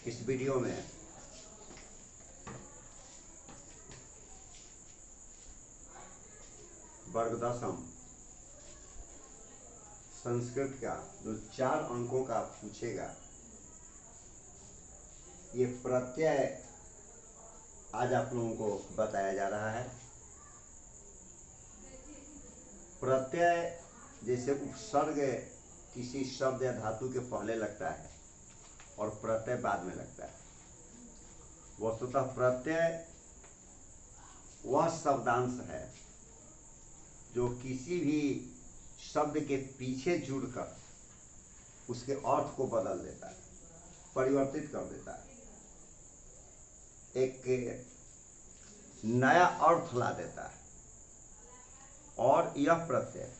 इस वीडियो में वर्ग दशम संस्कृत का जो 4 अंकों का पूछेगा, ये प्रत्यय आज आप लोगों को बताया जा रहा है। प्रत्यय जैसे उपसर्ग किसी शब्द या धातु के पहले लगता है और प्रत्यय बाद में लगता है। वस्तुतः प्रत्यय वह शब्दांश है जो किसी भी शब्द के पीछे जुड़कर उसके अर्थ को बदल देता है, परिवर्तित कर देता है, एक नया अर्थ ला देता है। और यह प्रत्यय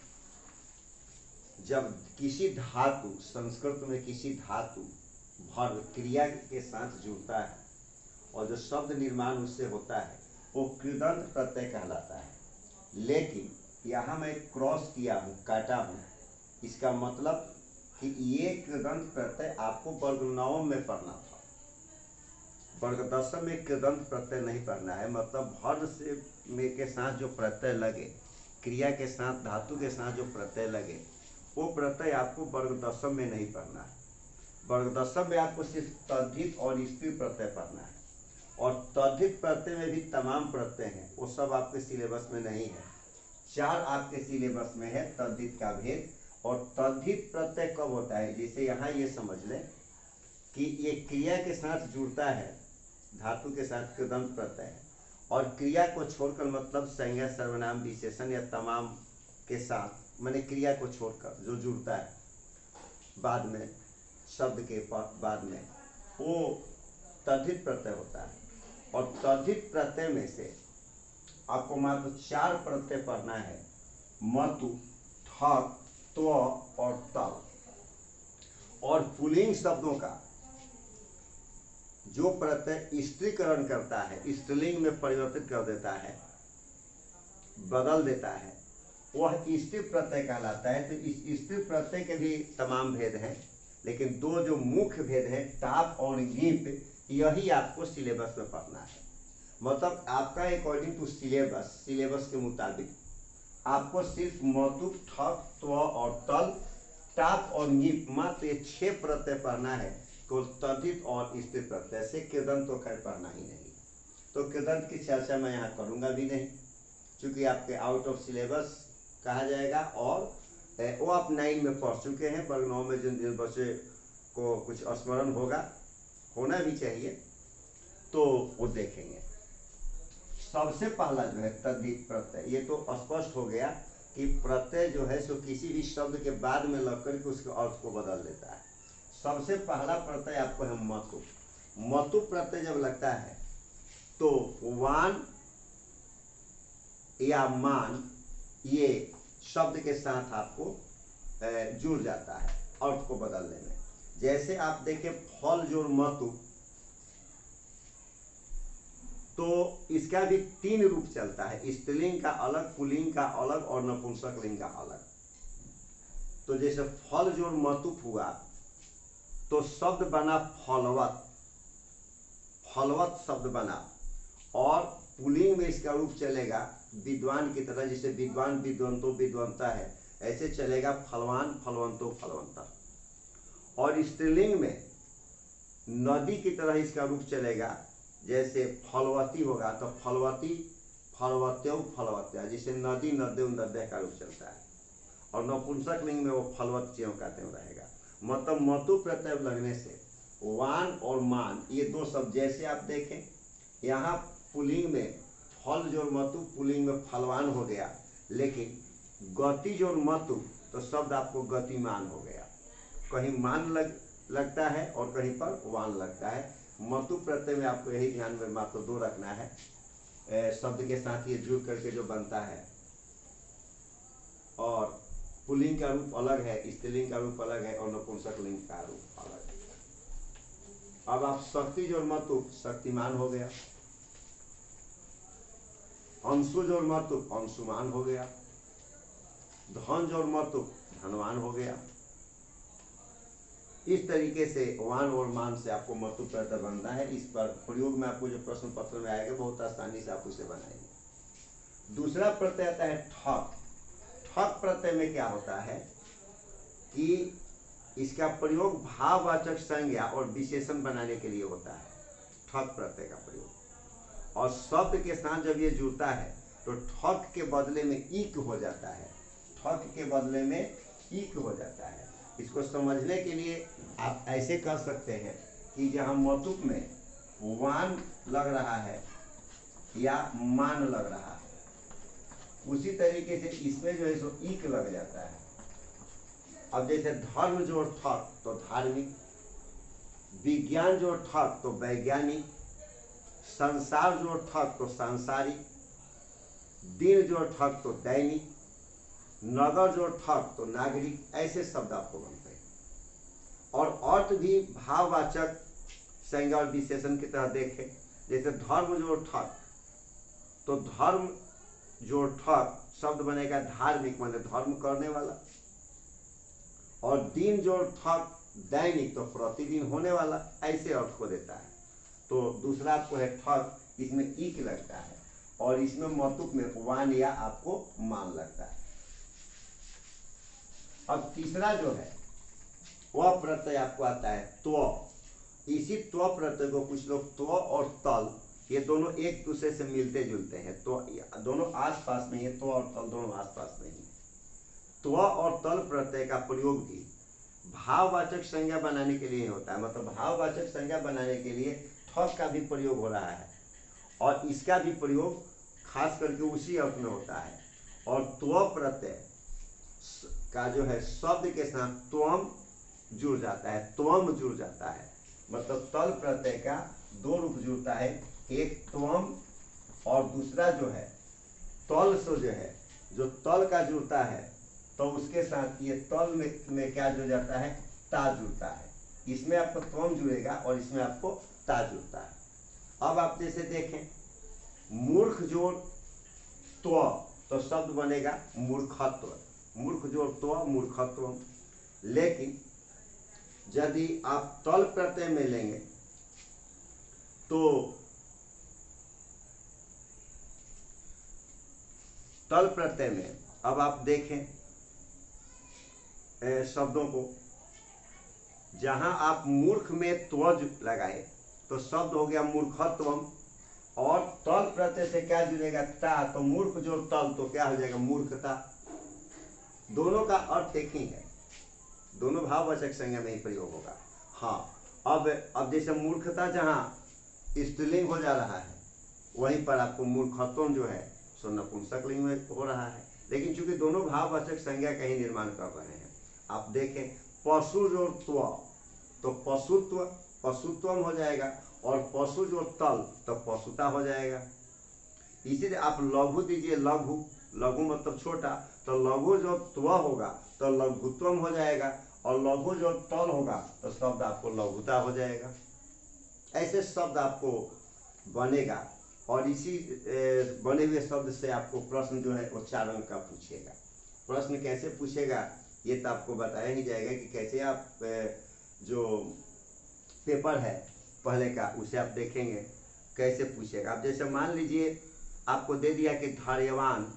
जब किसी धातु, संस्कृत में किसी धातु वर्ग क्रिया के साथ जुड़ता है और जो शब्द निर्माण उससे होता है वो कृदंत प्रत्यय कहलाता है। लेकिन यहाँ मैं क्रॉस किया हूँ, काटा हूँ, इसका मतलब कि ये कृदंत प्रत्यय आपको वर्ग नवम में पढ़ना था, वर्ग दशम में कृदंत प्रत्यय नहीं पढ़ना है। मतलब वर्ग से में के साथ जो प्रत्यय लगे, क्रिया के साथ, धातु के साथ जो प्रत्यय लगे, वो प्रत्यय आपको वर्ग दशम में नहीं पढ़ना है। वर्ग दशम में आपको सिर्फ तद्धित और स्त्री प्रत्यय पढ़ना है। और तद्धित प्रत्यय में भी तमाम प्रत्यय हैं, वो सब आपके सिलेबस में नहीं है। 4 आपके सिलेबस में है तद्धित का भेद। और तद्धित प्रत्यय कब होता है, जैसे यहाँ ये समझ लें कि ये क्रिया के साथ जुड़ता है, धातु के साथ कृदंत प्रत्यय है, और क्रिया को छोड़कर मतलब संज्ञा, सर्वनाम, विशेषण या तमाम के साथ, मैंने क्रिया को छोड़कर जो जुड़ता है बाद में, शब्द के बाद में, वो तद्धित प्रत्यय होता है। और तद्धित प्रत्यय में से आपको मात्र 4 प्रत्यय पढ़ना है, मतु, ठक, त्व और तल। और पुल्लिंग शब्दों का जो प्रत्यय स्त्रीकरण करता है, स्त्रीलिंग में परिवर्तित कर देता है, बदल देता है, वह स्त्री प्रत्यय कहलाता है। तो इस स्त्री प्रत्यय के भी तमाम भेद हैं, लेकिन 2 जो मुख्य भेद हैं, टाप और गिप, यही आपको सिलेबस में पढ़ना है। मतलब आपका अकॉर्डिंग टू सिलेबस के मुताबिक आपको सिर्फ मतु, ठक, त्व और तल, टाप और गिप, मात्र ये 6 प्रत्यय पढ़ना है। तो तद्धित और स्त्री प्रत्यय से कृदंत तो खैर पढ़ना ही नहीं। तो कृदंत की चर्चा मैं यहाँ करूँगा भी नहीं, क्योंकि आपके आउट ऑफ सिलेबस कहा जाएगा। और वो आप 9 में पढ़ चुके हैं। वर्ग 9 में जिन बच्चे को कुछ स्मरण होना भी चाहिए, तो वो देखेंगे। सबसे पहला जो है तद्धित प्रत्यय, ये तो स्पष्ट हो गया कि प्रत्यय जो है सो किसी भी शब्द के बाद में लग करके उसके अर्थ को बदल देता है। सबसे पहला प्रत्यय आपको है मतु। मतु प्रत्यय जब लगता है तो वान या मान, ये शब्द के साथ आपको जुड़ जाता है अर्थ को बदलने में। जैसे आप देखें फल जोड़ मतु, तो इसका भी 3 रूप चलता है, स्त्रीलिंग का अलग, पुल्लिंग का अलग और नपुंसक लिंग का अलग। तो जैसे फल जोड़ मतु हुआ तो शब्द बना फलवत, फलवत शब्द बना। और पुल्लिंग में इसका रूप चलेगा विद्वान की तरह, जैसे विद्वान, विद्वंतो, विद्वंता है, ऐसे चलेगा फलवान, फलवंतो, फलवंता। और स्त्रीलिंग में नदी की तरह इसका रूप चलेगा, जैसे फलवती होगा तो फलवती, फलवत्यो, फलवत्या, जैसे नदी, नद्यो, नद्या का रूप चलता है। और नपुंसक लिंग में वो फलवत्यों का त्यों रहेगा। मतलब मतु प्रत्यय लगने से वान और मान, ये 2 शब्द, जैसे आप देखें यहाँ पुल्लिंग में फल जोड़ मतु, पुल्लिंग में फलवान हो गया, लेकिन गति जोड़ मतु तो शब्द आपको गतिमान हो गया। कहीं मान लगता है और कहीं पर वान लगता है। मतु प्रत्यय में आपको यही ध्यान में मात्र 2 रखना है, शब्द के साथ ये जुड़ करके जो बनता है। और पुल्लिंग का रूप अलग है, स्त्रीलिंग का रूप अलग है, और नपुंसक लिंग का रूप अलग है। अब आप शक्ति जोड़ मतु, शक्तिमान हो गया। अंशु जोड़ मतु, अंशुमान हो गया। धन जोड़ मतु, धनवान हो गया। इस तरीके से वान और मान से आपको मतु प्रत्यय बनना है। इस पर प्रयोग में आपको जो प्रश्न पत्र में आएगा बहुत आसानी से आप उसे बनाएंगे। दूसरा प्रत्यय आता है ठक। ठक प्रत्यय में क्या होता है कि इसका प्रयोग भाववाचक संज्ञा और विशेषण बनाने के लिए होता है। ठक प्रत्यय का प्रयोग, और शब्द के साथ जब ये जुड़ता है तो ठक के बदले में ईक हो जाता है। ठक के बदले में ईक हो जाता है। इसको समझने के लिए आप ऐसे कर सकते हैं कि जहाँ मतुप में वान लग रहा है या मान लग रहा है, उसी तरीके से इसमें जो है सो ईक लग जाता है। अब जैसे धर्म जोड़ ठक तो धार्मिक, विज्ञान जोड़ ठक तो वैज्ञानिक, संसार जोड़ ठक तो सांसारिक, दिन जोड़ ठक तो दैनिक, नगर जोड़ ठक तो नागरिक, ऐसे शब्द आपको बनते हैं। और अर्थ भी भाववाचक संज्ञा और विशेषण की तरह देखें। जैसे धर्म जोड़ ठक तो धर्म जोड़ ठक शब्द बनेगा धार्मिक, मतलब धर्म करने वाला, और दिन जोड़ ठक दैनिक तो प्रतिदिन होने वाला, ऐसे अर्थ को देता है। तो दूसरा आपको है ठक, इसमें ईक लगता है, और इसमें मतुप में वान या आपको मान लगता है। अब तीसरा जो है वह प्रत्यय आपको आता है त्व। इसी त्व प्रत्यय को कुछ लोग त्व और तल, ये दोनों एक दूसरे से मिलते जुलते हैं, तो दोनों आसपास में, ये त्व और तल दोनों आसपास में ही। त्व और तल प्रत्यय का प्रयोग भी भाववाचक संज्ञा बनाने के लिए होता है। मतलब भाववाचक संज्ञा बनाने के लिए ठक का भी प्रयोग हो रहा है, और इसका भी प्रयोग खास करके उसी अर्थ में होता है। और त्व प्रत्यय का जो है शब्द के साथ त्वम जुड़ जाता है, त्वम जुड़ जाता है। मतलब तल प्रत्यय का दो रूप जुड़ता है, एक त्वम और दूसरा जो है तल से जो है, जो तल का जुड़ता है तो उसके साथ ये तल में क्या जुड़ जाता है, ता जुड़ता है। इसमें आपको त्वम जुड़ेगा और इसमें आपको ता जुड़ता है। अब आप जैसे देखें मूर्ख जोड़ त्व तो शब्द बनेगा मूर्खत्व, मूर्ख जोड़ त्व मूर्खत्व। लेकिन यदि आप तल प्रत्यय में लेंगे तो तल प्रत्यय में अब आप देखें शब्दों को, जहां आप मूर्ख में त्वज लगाए तो शब्द हो गया मूर्खत्वम, और तल प्रत्यय से क्या जुड़ेगा, ता, तो मूर्ख जो तल तो क्या हो जाएगा, मूर्खता। दोनों का अर्थ एक ही है, दोनों भाववाचक संज्ञा में ही प्रयोग होगा। हाँ, अब जैसे मूर्खता जहाँ स्त्रीलिंग हो जा रहा है, वहीं पर आपको मूर्खत्वम जो है सो नपुंसक लिंग में हो रहा है। लेकिन चूंकि दोनों भाववाचक संज्ञा का ही निर्माण कर रहे हैं, आप देखें पशु जो त्व तो पशुत्व, पशुत्वम हो जाएगा, और पशु जो तल तो पशुता हो जाएगा। इसीलिए आप लघु दीजिए, लघु, लघु मतलब छोटा, तो लघु जो त्व होगा तो लघुत्वम हो जाएगा, और लघु जो तल होगा तो शब्द आपको लघुता हो जाएगा। ऐसे शब्द आपको बनेगा, और इसी बने हुए शब्द से आपको प्रश्न जो है वो 4 अंक का पूछेगा। प्रश्न कैसे पूछेगा ये तो आपको बताया ही जाएगा कि कैसे आप जो पेपर है पहले का उसे आप देखेंगे कैसे पूछेगा। अब जैसे मान लीजिए आपको दे दिया कि धैर्यवान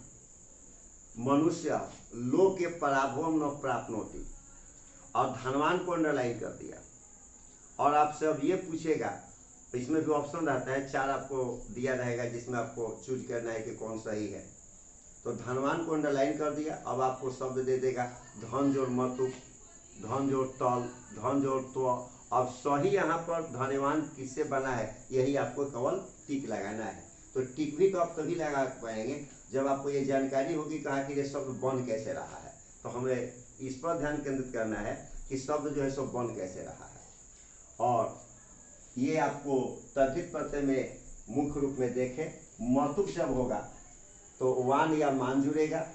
मनुष्य लोक के पराभवम न प्राप्नोति, और धनवान को अंडरलाइन कर दिया, और आपसे अब ये पूछेगा, तो इसमें भी ऑप्शन रहता है, 4 आपको दिया रहेगा जिसमें आपको चूज करना है कि कौन सही है। तो धनवान को अंडरलाइन कर दिया, अब आपको शब्द दे देगा धन जोड़ मतु, धन जोड़ तल, धन जोड़ त्व। अब सही यहाँ पर धनवान किससे बना है, यही आपको केवल टिक लगाना है। तो टिक भी तो आप तभी लगा पाएंगे जब आपको ये जानकारी होगी कहाँ कि ये शब्द बन कैसे रहा है। तो हमें इस पर ध्यान केंद्रित करना है कि शब्द जो है सो बन कैसे रहा है। और ये आपको तद्धित प्रत्यय में मुख्य रूप में देखें, मतुप जब होगा तो वान या मान जुड़ेगा,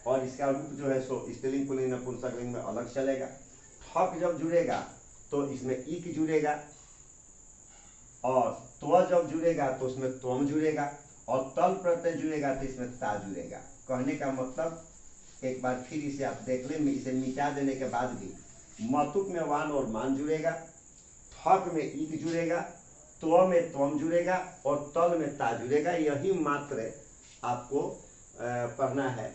और इसका रूप जो है सो स्त्रीलिंग पुल्लिंग नपुंसक लिंग में अलग चलेगा। ठक जब जुड़ेगा तो इसमें ईक जुड़ेगा, और त्व जब जुड़ेगा तो उसमें त्वम जुड़ेगा, और तल प्रत्यय जुड़ेगा तो इसमें ता जुड़ेगा। कहने का मतलब एक बार फिर इसे आप देख लें, इसे मिटा देने के बाद भी मतुक में वान और मान जुड़ेगा, थक में ईक जुड़ेगा, त्व में त्वम जुड़ेगा और तल में ता जुड़ेगा। यही मात्र आपको पढ़ना है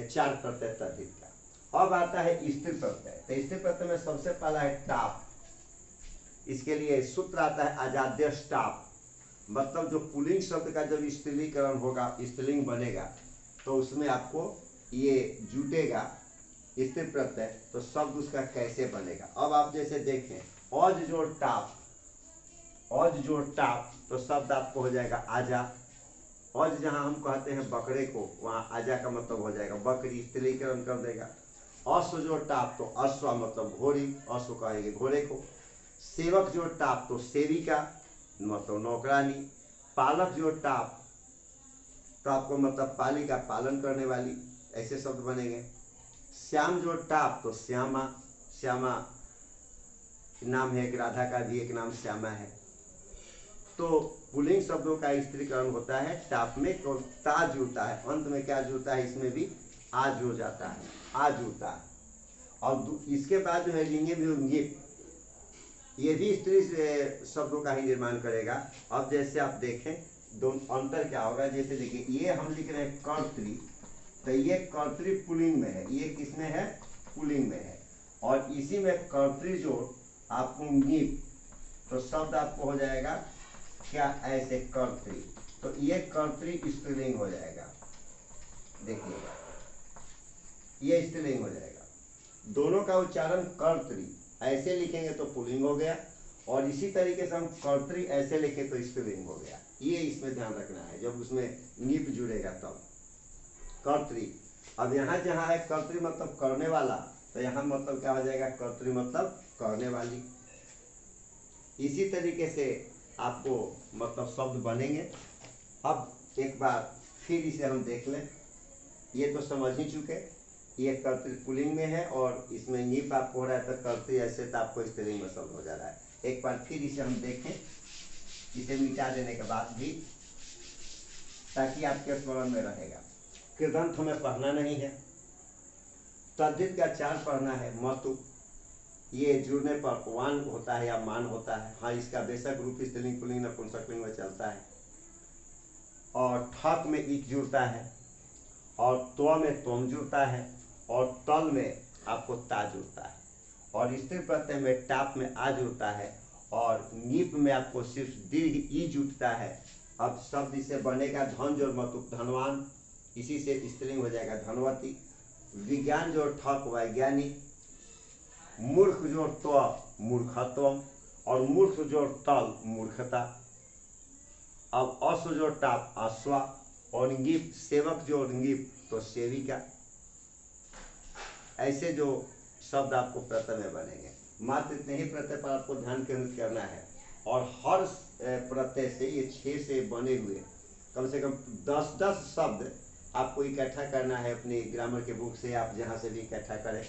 4 प्रत्यय तद्धित का। अब आता है स्त्री प्रत्यय। तो स्त्री प्रत्यय में सबसे पहला है टाप। इसके लिए सूत्र आता है अजाद्य टाप, मतलब जो पुल्लिंग शब्द का जब स्त्रीलिंगकरण होगा, स्त्रीलिंग बनेगा, तो उसमें आपको ये जुटेगा स्त्री प्रत्यय। तो शब्द उसका कैसे बनेगा, अब आप जैसे देखें औज जोड़ टाप, औज जोड़ टाप, तो शब्द आपको हो जाएगा आजा। औज जहां हम कहते हैं बकरे को, वहां आजा का मतलब हो जाएगा बकरी, स्त्रीलिंगकरण कर देगा। अश्व जोड़ टाप, तो अश्व मतलब घोड़ी, अश्व कहेंगे घोड़े को। सेवक जोड़ टाप, तो सेविका मतलब नौकरानी। पालक जोड़ टाप, तो आपको मतलब पालिका पालन करने वाली, ऐसे शब्द बनेंगे। श्याम जोड़ टाप, तो श्यामा, श्यामा नाम है एक, राधा का भी एक नाम श्यामा है। तो पुल्लिंग शब्दों का स्त्रीकरण होता है टाप में, तो ता जुड़ता है, अंत में क्या जुड़ता है, इसमें भी आ जुड़ जाता है, आ जुड़ता है। और इसके बाद जो है लिंगे भी, ये भी स्त्री शब्दों का ही निर्माण करेगा। अब जैसे आप देखें दोनों अंतर क्या होगा, जैसे देखिए ये हम लिख रहे हैं कर्तृ, तो ये कर्तृ पुल्लिंग में है, ये किसमें है, पुल्लिंग में है। और इसी में कर्तृ जोड़ आपको ङीप, तो शब्द आपको हो जाएगा क्या, ऐसे कर्तृ, तो ये कर्तृ स्त्रीलिंग हो जाएगा। देखिएगा ये स्त्रीलिंग हो जाएगा। दोनों का उच्चारण कर्तृ ऐसे लिखेंगे तो पुल्लिंग हो गया, और इसी तरीके से हम कर्तृ ऐसे लिखे तो स्त्रीलिंग हो गया। ये इसमें ध्यान रखना है, जब उसमें नीप जुड़ेगा तब कर्तृ। अब यहाँ जहाँ है कर्तृ मतलब करने वाला, तो यहाँ मतलब क्या हो जाएगा, कर्तृ मतलब करने वाली। इसी तरीके से आपको मतलब शब्द बनेंगे। अब एक बार फिर इसे हम देख लें, ये तो समझ ही चुके, ये कर्तृ पुल्लिंग में है और इसमें नीप आपको हो रहा है, तो कर्तृ ऐसे तो आपको स्त्रीलिंग में शब्द हो जा रहा है। एक बार फिर इसे हम देखें, इसे मिटा देने के बाद भी, ताकि आपके स्मरण में रहेगा। कृदंत हमें पढ़ना नहीं है, तद्धित का 4 पढ़ना है। मतु, ये जुड़ने पर वान होता है या मान होता है, हाँ इसका बेशक रूप स्त्रीलिंग पुल्लिंग नपुंसकलिंग में चलता है। और ठक में ईक जुड़ता है, और त्व में त्वम जुड़ता है, और तल में आपको ता जुड़ता है, और स्त्री प्रत्यय में टाप में आ जुड़ता है, और नीप में आपको सिर्फ दीर्घ ई जुटता है। अब शब्द इसे बनेगा धन जोड़ मतुक धनवान, इसी से स्त्रीलिंग हो जाएगा धनवती। विज्ञान जोड़ ठक वैज्ञानिक, मूर्ख जोड़ त्व मूर्खत्व, और मूर्ख जोड़ तल मूर्खता। अब अश्व जोड़ टाप अश्वा, और ङीप सेवक जोड़ ङीप तो सेविका। ऐसे जो शब्द आपको प्रत्यय में बनेंगे, मात्र इतने ही प्रत्यय पर आपको ध्यान केंद्रित करना है। और हर प्रत्यय से, ये 6 से बने हुए कम से कम 10-10 शब्द आपको इकट्ठा करना है अपनी ग्रामर के बुक से, आप जहाँ से भी इकट्ठा करें,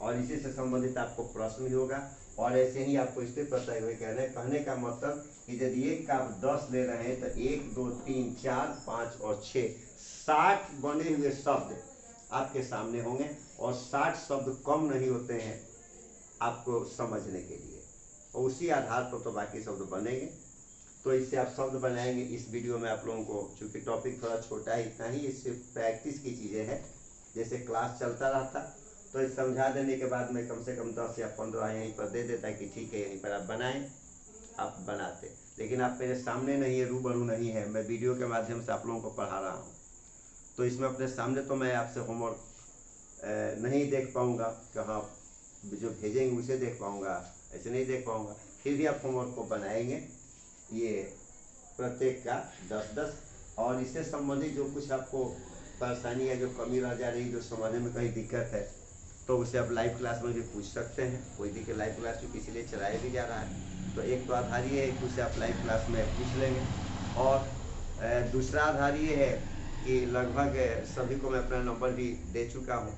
और इसी से संबंधित आपको प्रश्न भी होगा। और ऐसे ही आपको स्त्री प्रत्यय हुए कहने का मतलब कि यदि एक का आप 10 ले रहे हैं, तो 1 2 3 4 5 और 6 60 बने हुए शब्द आपके सामने होंगे, और 60 शब्द कम नहीं होते हैं आपको समझने के लिए, और उसी आधार पर तो बाकी शब्द बनेंगे। तो इससे आप शब्द बनाएंगे। इस वीडियो में आप लोगों को, चूँकि टॉपिक थोड़ा छोटा है, इतना ही, इससे प्रैक्टिस की चीज़ें हैं। जैसे क्लास चलता रहता तो इस समझा देने के बाद में कम से कम 10 या 15 यहीं पर दे देता कि ठीक है यहीं पर आप बनाएं, आप बनाते। लेकिन आप मेरे सामने नहीं है, रूबरू नहीं है, मैं वीडियो के माध्यम से आप लोगों को पढ़ा रहा हूँ, तो इसमें अपने सामने तो मैं आपसे होमवर्क नहीं देख पाऊँगा, कहाँ जो भेजेंगे उसे देख पाऊँगा, ऐसे नहीं देख पाऊँगा। फिर भी आप होमवर्क को बनाएंगे, ये प्रत्येक का 10-10, और इससे संबंधित जो कुछ आपको परेशानी है, जो कमी रह जा रही, जो समझने में कहीं दिक्कत है, तो उसे आप लाइव क्लास में भी पूछ सकते हैं। कोई दिक्कत, लाइव क्लास चूँकि इसलिए चलाया भी जा रहा है, तो एक तो आधार ये है कि उसे आप लाइव क्लास में पूछ लेंगे, और दूसरा आधार ये है कि लगभग सभी को मैं अपना नंबर भी दे चुका हूँ।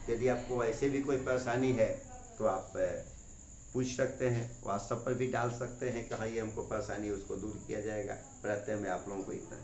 यदि आपको ऐसे भी कोई परेशानी है तो आप पूछ सकते हैं, व्हाट्सएप पर भी डाल सकते हैं कि हाँ ये हमको परेशानी है, उसको दूर किया जाएगा। प्रत्यय में आप लोगों को इतना